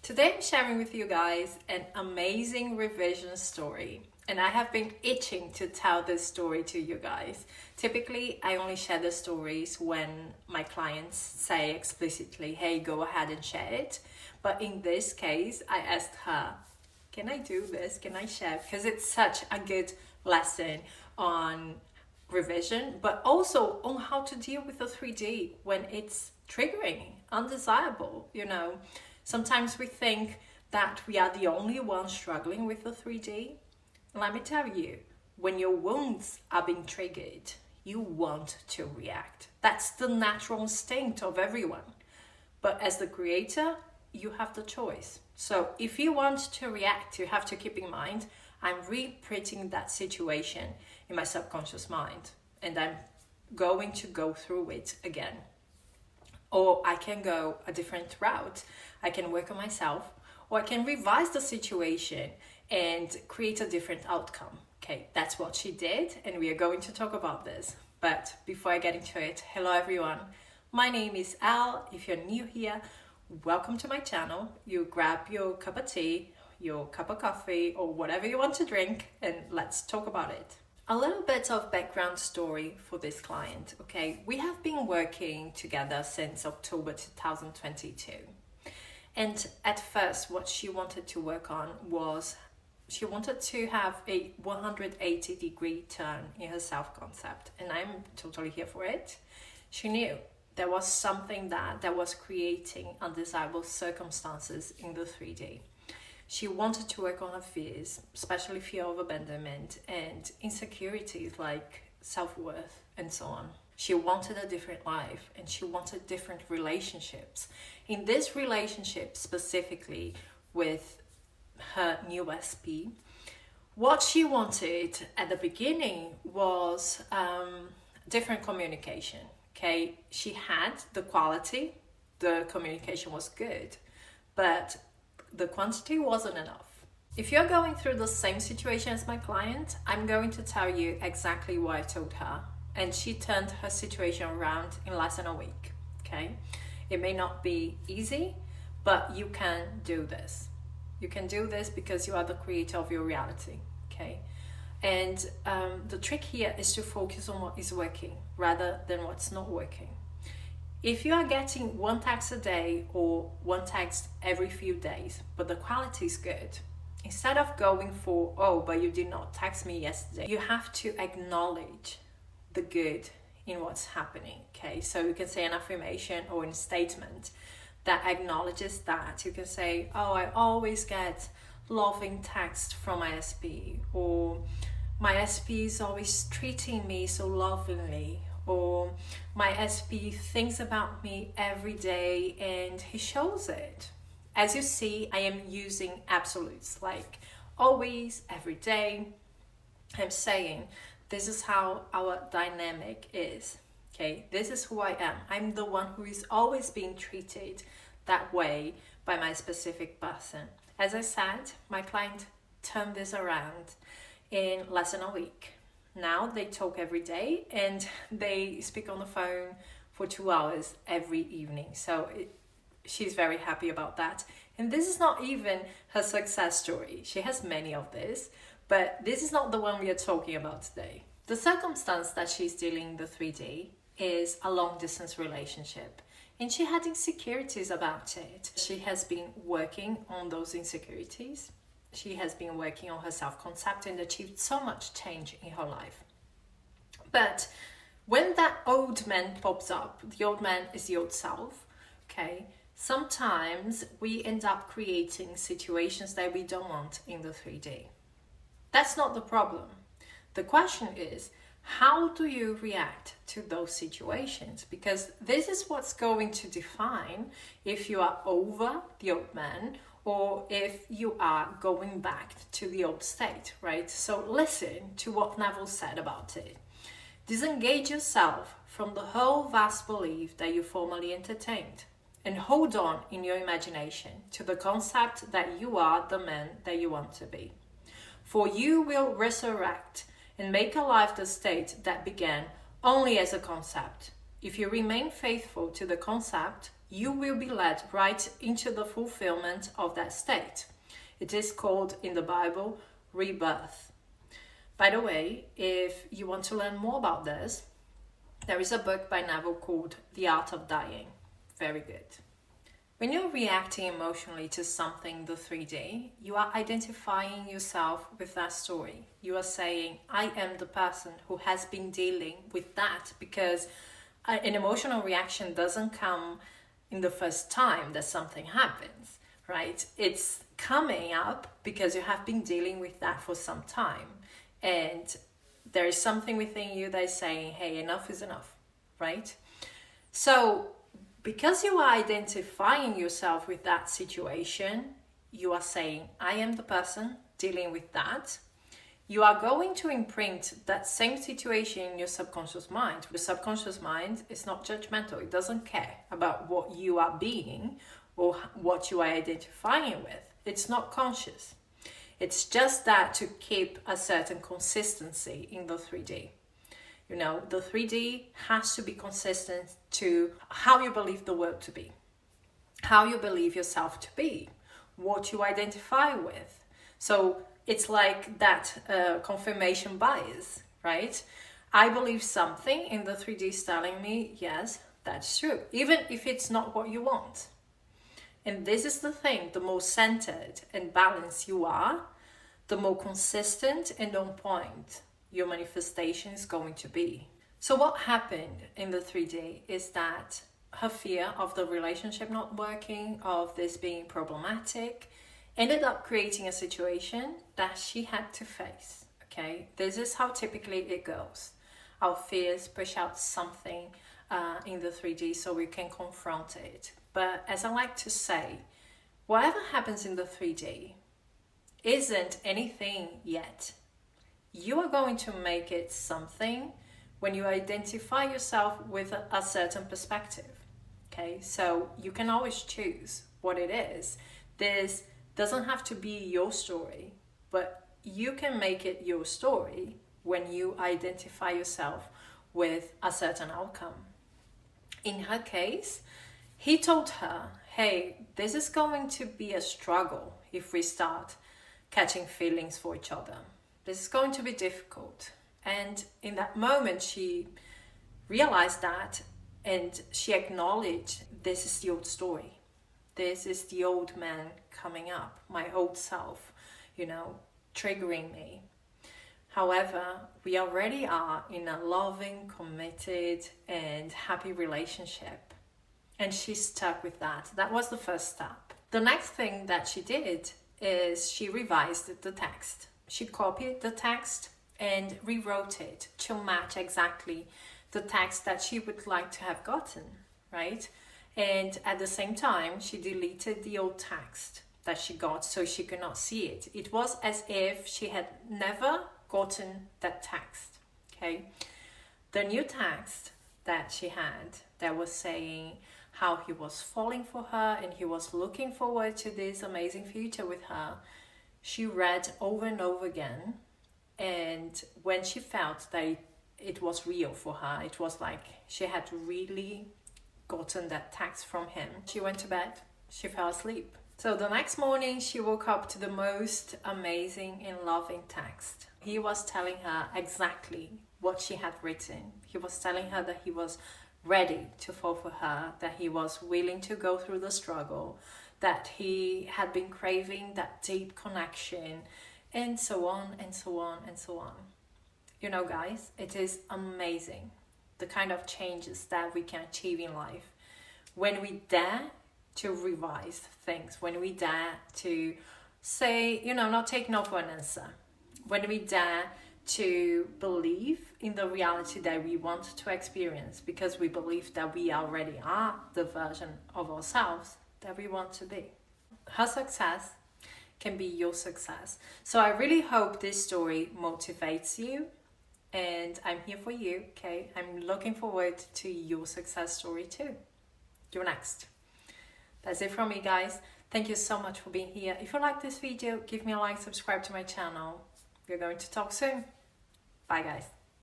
Today I'm sharing with you guys an amazing revision story, and I have been itching to tell this story to you guys. Typically, I only share the stories when my clients say explicitly, hey, go ahead and share it. But in this case, I asked her, can I do this? Can I share? Because it's such a good lesson on revision, but also on how to deal with the 3D when it's triggering, undesirable, Sometimes we think that we are the only ones struggling with the 3D. Let me tell you, when your wounds are being triggered, you want to react. That's the natural instinct of everyone. But as the creator, you have the choice. So if you want to react, you have to keep in mind, I'm reprinting that situation in my subconscious mind, and I'm going to go through it again. Or I can go a different route. I can work on myself, or I can revise the situation and create a different outcome. Okay, that's what she did, and we are going to talk about this. But before I get into it, hello everyone. My name is Al. If you're new here, welcome to my channel. You grab your cup of tea, your cup of coffee, or whatever you want to drink, and let's talk about it. A little bit of background story for this client, okay? We have been working together since October 2022. And at first, what she wanted to work on was she wanted to have a 180-degree turn in her self-concept, and I'm totally here for it. She knew there was something that was creating undesirable circumstances in the 3D. She wanted to work on her fears, especially fear of abandonment and insecurities like self-worth and so on. She wanted a different life, and she wanted different relationships. In this relationship specifically with her new SP, what she wanted at the beginning was different communication. Okay, she had the quality, the communication was good, but the quantity wasn't enough. If you're going through the same situation as my client, I'm going to tell you exactly what I told her, and she turned her situation around in less than a week. Okay, it may not be easy, but you can do this. You can do this because you are the creator of your reality. Okay, and the trick here is to focus on what is working rather than what's not working. If you are getting one text a day or one text every few days, but the quality is good, instead of going for, oh, but you did not text me yesterday, you have to acknowledge the good in what's happening, okay? So you can say an affirmation or a statement that acknowledges that. You can say, oh, I always get loving text from my SP, or my SP is always treating me so lovingly, or my SP thinks about me every day and he shows it. As you see, I am using absolutes like always, every day. I'm saying this is how our dynamic is. Okay, this is who I am. I'm the one who is always being treated that way by my specific person. As I said, my client turned this around in less than a week. Now they talk every day and they speak on the phone for 2 hours every evening. So she's very happy about that. And this is not even her success story. She has many of this, but this is not the one we are talking about today. The circumstance that she's dealing the 3D is a long distance relationship, and she had insecurities about it. She has been working on those insecurities. She has been working on her self-concept and achieved so much change in her life. But when that old man pops up, the old man is the old self, okay? Sometimes we end up creating situations that we don't want in the 3D. That's not the problem. The question is, how do you react to those situations? Because this is what's going to define if you are over the old man or if you are going back to the old state, right? So listen to what Neville said about it. Disengage yourself from the whole vast belief that you formerly entertained, and hold on in your imagination to the concept that you are the man that you want to be. For you will resurrect and make alive the state that began only as a concept. If you remain faithful to the concept, you will be led right into the fulfillment of that state. It is called in the Bible rebirth. By the way, if you want to learn more about this, there is a book by Neville called The Art of Dying. Very good. When you're reacting emotionally to something, the 3D, you are identifying yourself with that story. You are saying, I am the person who has been dealing with that, because an emotional reaction doesn't come in the first time that something happens, right? It's coming up because you have been dealing with that for some time. And there is something within you that is saying, hey, enough is enough, right? So because you are identifying yourself with that situation, you are saying, I am the person dealing with that. You are going to imprint that same situation in your subconscious mind. The subconscious mind is not judgmental. It doesn't care about what you are being or what you are identifying with. It's not conscious. It's just that to keep a certain consistency in the 3D. You know, the 3D has to be consistent to how you believe the world to be, how you believe yourself to be, what you identify with. So it's like that confirmation bias, right? I believe something in the 3D is telling me, yes, that's true, even if it's not what you want. And this is the thing, the more centered and balanced you are, the more consistent and on point your manifestation is going to be. So what happened in the 3D is that her fear of the relationship not working, of this being problematic, ended up creating a situation that she had to face, okay? This is how typically it goes. Our fears push out something in the 3D so we can confront it. But as I like to say, whatever happens in the 3D isn't anything yet. You are going to make it something when you identify yourself with a certain perspective, okay? So you can always choose what it is. This doesn't have to be your story, but you can make it your story when you identify yourself with a certain outcome. In her case, he told her, hey, this is going to be a struggle if we start catching feelings for each other. This is going to be difficult. And in that moment, she realized that, and she acknowledged, this is the old story. This is the old man coming up, my old self, you know, triggering me. However, we already are in a loving, committed, and happy relationship. And she's stuck with that. That was the first step. The next thing that she did is she revised the text. She copied the text and rewrote it to match exactly the text that she would like to have gotten, right? And at the same time, she deleted the old text that she got so she could not see it. It was as if she had never gotten that text, okay? The new text that she had that was saying how he was falling for her and he was looking forward to this amazing future with her, she read over and over again. And when she felt that it was real for her, it was like she had really gotten that text from him, she went to bed, she fell asleep. So the next morning she woke up to the most amazing and loving text. He was telling her exactly what she had written. He was telling her that he was ready to fall for her, that he was willing to go through the struggle, that he had been craving that deep connection, and so on and so on and so on. You know, guys, it is amazing the kind of changes that we can achieve in life when we dare to revise things, when we dare to say, you know, not take no for an answer, when we dare to believe in the reality that we want to experience because we believe that we already are the version of ourselves that we want to be. Her success can be your success. So I really hope this story motivates you, and I'm here for you, okay? I'm looking forward to your success story too. You're next. That's it from me, guys. Thank you so much for being here. If you like this video, give me a like, subscribe to my channel. We're going to talk soon. Bye, guys.